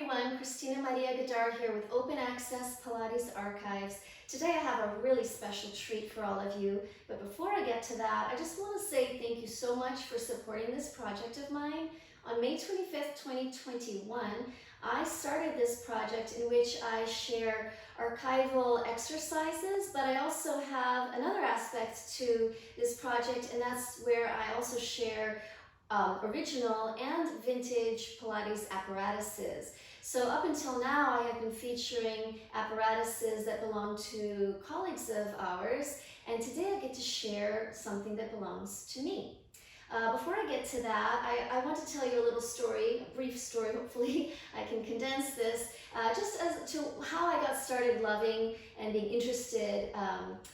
everyone, Christina Maria Gadar here with Open Access Pilates Archives. Today I have a really special treat for all of you, but before I get to that, I just want to say thank you so much for supporting this project of mine. On May 25th, 2021, I started this project in which I share archival exercises, but I also have another aspect to this project, and that's where I also share original and vintage Pilates apparatuses. So up until now, I have been featuring apparatuses that belong to colleagues of ours, and today I get to share something that belongs to me. Before I get to that, I want to tell you a little story, a brief story, hopefully I can condense this, just as to how I got started loving and being interested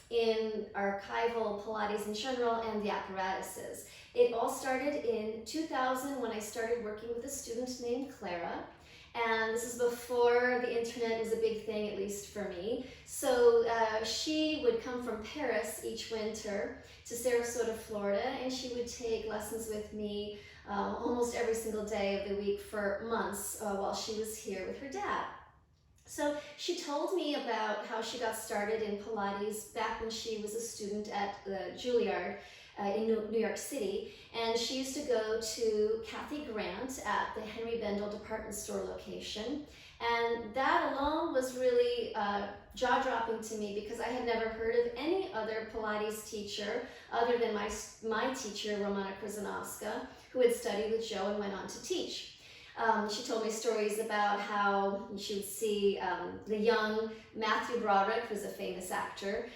in archival Pilates in general and the apparatuses. It all started in 2000 when I started working with a student named Clara. And this is before the internet was a big thing, at least for me. So she would come from Paris each winter to Sarasota, Florida, and she would take lessons with me almost every single day of the week for months while she was here with her dad. So she told me about how she got started in Pilates back when she was a student at the Juilliard in New York City, and she used to go to Kathy Grant at the Henry Bendel department store location, and that alone was really jaw-dropping to me because I had never heard of any other Pilates teacher other than my teacher, Romana Krzyzanowska, who had studied with Joe and went on to teach. She told me stories about how she would see the young Matthew Broderick, who's a famous actor,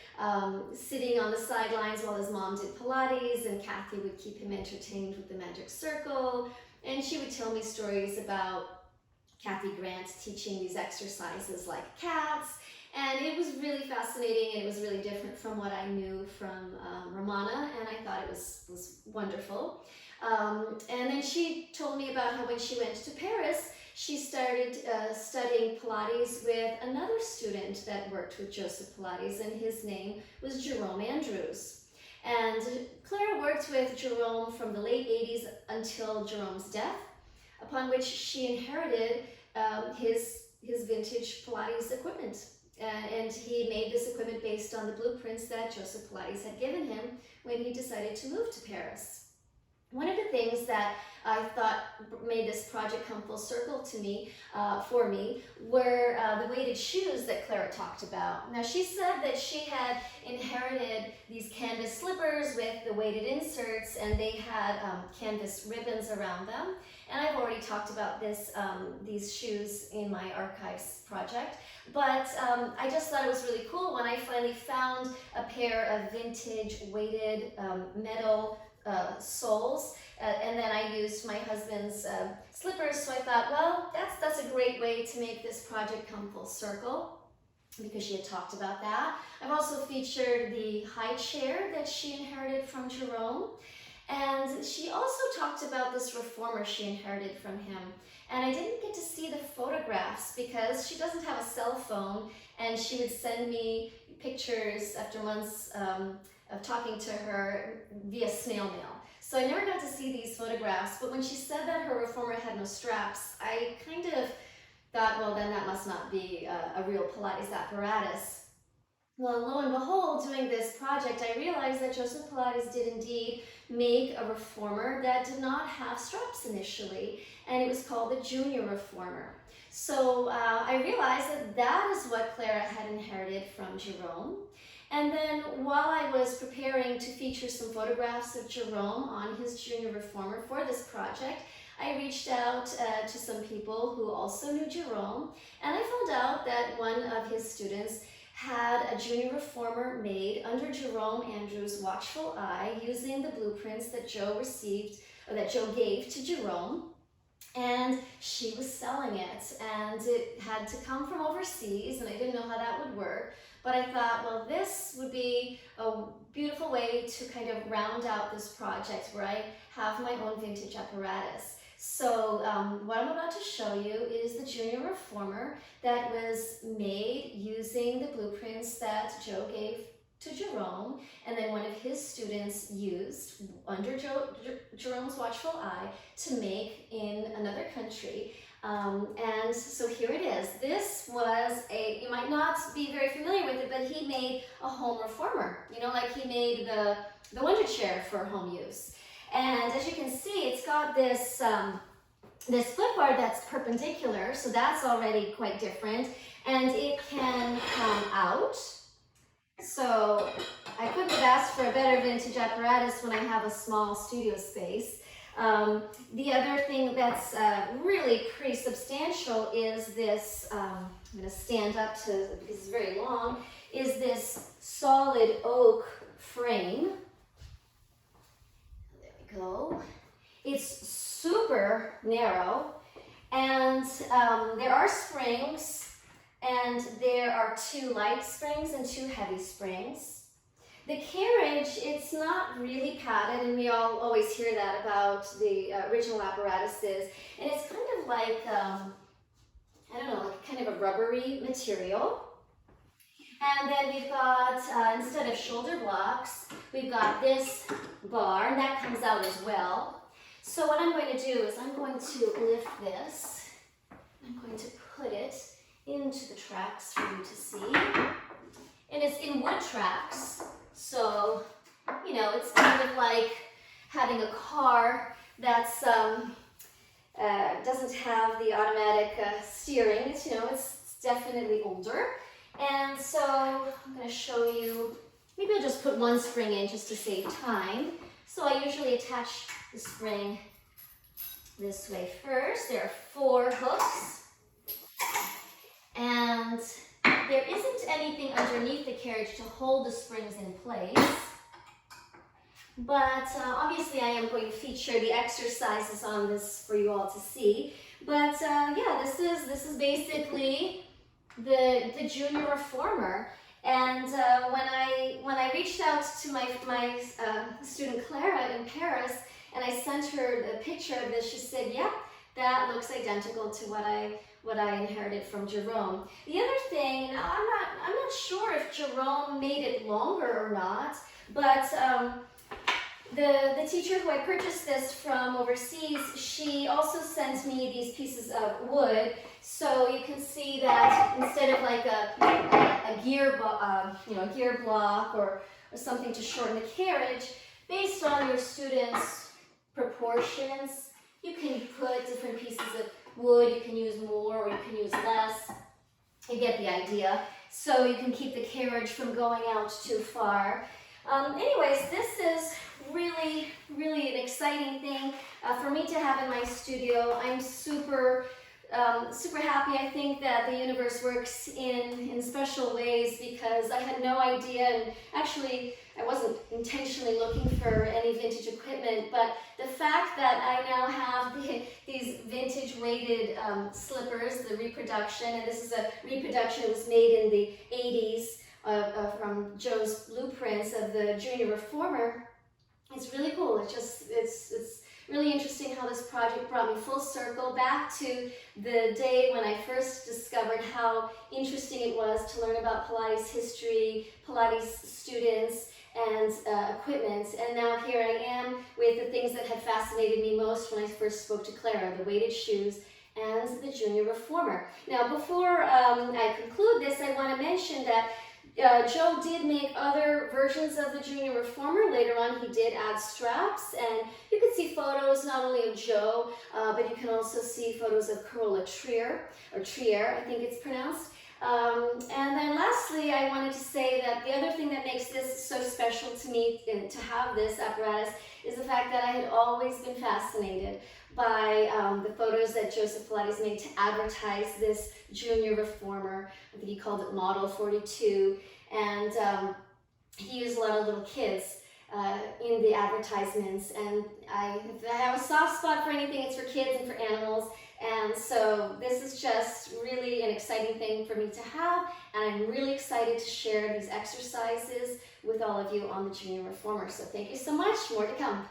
sitting on the sidelines while his mom did Pilates, and Kathy would keep him entertained with the magic circle. And she would tell me stories about Kathy Grant teaching these exercises like cats. And it was really fascinating, and it was really different from what I knew from Romana, and I thought it was wonderful. And then she told me about how when she went to Paris, she started studying Pilates with another student that worked with Joseph Pilates, and his name was Jerome Andrews. And Clara worked with Jerome from the late 80s until Jerome's death, upon which she inherited his vintage Pilates equipment. And he made this equipment based on the blueprints that Joseph Pilates had given him when he decided to move to Paris. One of the things that I thought made this project come full circle to me, for me, were the weighted shoes that Clara talked about. Now, she said that she had inherited these canvas slippers with the weighted inserts, and they had canvas ribbons around them. And I've already talked about these shoes in my archives project, but I just thought it was really cool when I finally found a pair of vintage weighted metal soles, and then I used my husband's slippers, so I thought, well, that's a great way to make this project come full circle, because she had talked about that. I've also featured the high chair that she inherited from Jerome, and she also talked about this reformer she inherited from him. And I didn't get to see the photographs because she doesn't have a cell phone, and she would send me pictures after months of talking to her via snail mail. So I never got to see these photographs, but when she said that her reformer had no straps, I kind of thought, well, then that must not be a real Pilates apparatus. Well, lo and behold, doing this project, I realized that Joseph Pilates did indeed make a reformer that did not have straps initially, and it was called the Junior Reformer. So I realized that that is what Clara had inherited from Jerome. And then while I was preparing to feature some photographs of Jerome on his Junior Reformer for this project, I reached out to some people who also knew Jerome, and I found out that one of his students had a Junior Reformer made under Jerome Andrews' watchful eye using the blueprints that Joe received, or that Joe gave to Jerome. And she was selling it, and it had to come from overseas, and I didn't know how that would work. But I thought, well, this would be a beautiful way to kind of round out this project where I have my own vintage apparatus. So what I'm about to show you is the Junior Reformer that was made using the blueprints that Joe gave to Jerome, and then one of his students used under Jerome's watchful eye to make in another country. And so here it is. This was you might not be very familiar with it, but he made a home reformer. You know, like he made the wonder chair for home use. And as you can see, it's got this, this foot bar that's perpendicular, so that's already quite different. And it can come out. So I couldn't have asked for a better vintage apparatus when I have a small studio space. The other thing that's really pretty substantial is this, I'm going to stand up because it's very long, is this solid oak frame. There we go. It's super narrow, and there are springs, and there are 2 light springs and 2 heavy springs. The carriage, it's not really padded, and we all always hear that about the original apparatuses. And it's kind of like, I don't know, like kind of a rubbery material. And then we've got, instead of shoulder blocks, we've got this bar, and that comes out as well. So what I'm going to do is I'm going to lift this. I'm going to put it into the tracks for you to see. And it's in wood tracks. So, you know, it's kind of like having a car that's doesn't have the automatic steering. It's, you know, it's definitely older. And so I'm going to show you, maybe I'll just put 1 spring in just to save time. So I usually attach the spring this way first. There are 4 hooks. And there isn't anything underneath the carriage to hold the springs in place, but obviously I am going to feature the exercises on this for you all to see. But yeah, this is basically the junior reformer. And when I reached out to my student Clara in Paris, and I sent her the picture of this, she said, "Yeah, that looks identical to what I inherited from Jerome." The other thing, now I'm not sure if Jerome made it longer or not, but the teacher who I purchased this from overseas, she also sent me these pieces of wood, so you can see that instead of like a gear block or something to shorten the carriage, based on your students' proportions, you can put different pieces of wood. You can use more or you can use less. You get the idea. So you can keep the carriage from going out too far. Anyways, this is really an exciting thing for me to have in my studio. I'm super happy. I think that the universe works in special ways, because I had no idea, and actually I wasn't intentionally looking for any vintage equipment, but the fact that I now have these vintage weighted slippers, the reproduction, and this is a reproduction that was made in the 80s from Joe's blueprints of the Junior Reformer. It's really cool. It's really interesting how this project brought me full circle back to the day when I first discovered how interesting it was to learn about Pilates history, Pilates students, and equipment. And now here I am with the things that had fascinated me most when I first spoke to Clara, the weighted shoes and the Junior Reformer. Now, before I conclude this, I want to mention that Joe did make other versions of the Junior Reformer. Later on, he did add straps, and you can see photos not only of Joe, but you can also see photos of Carola Trier, or Trier, I think it's pronounced. And then lastly, I wanted to say that the other thing that makes this so special to me, to have this apparatus, is the fact that I had always been fascinated by the photos that Joseph Pilates made to advertise this Junior Reformer. I think he called it Model 42, and he used a lot of little kids in the advertisements, and if I have a soft spot for anything, it's for kids and for animals. And so this is just really an exciting thing for me to have, and I'm really excited to share these exercises with all of you on the Junior Reformer. So thank you so much. More to come.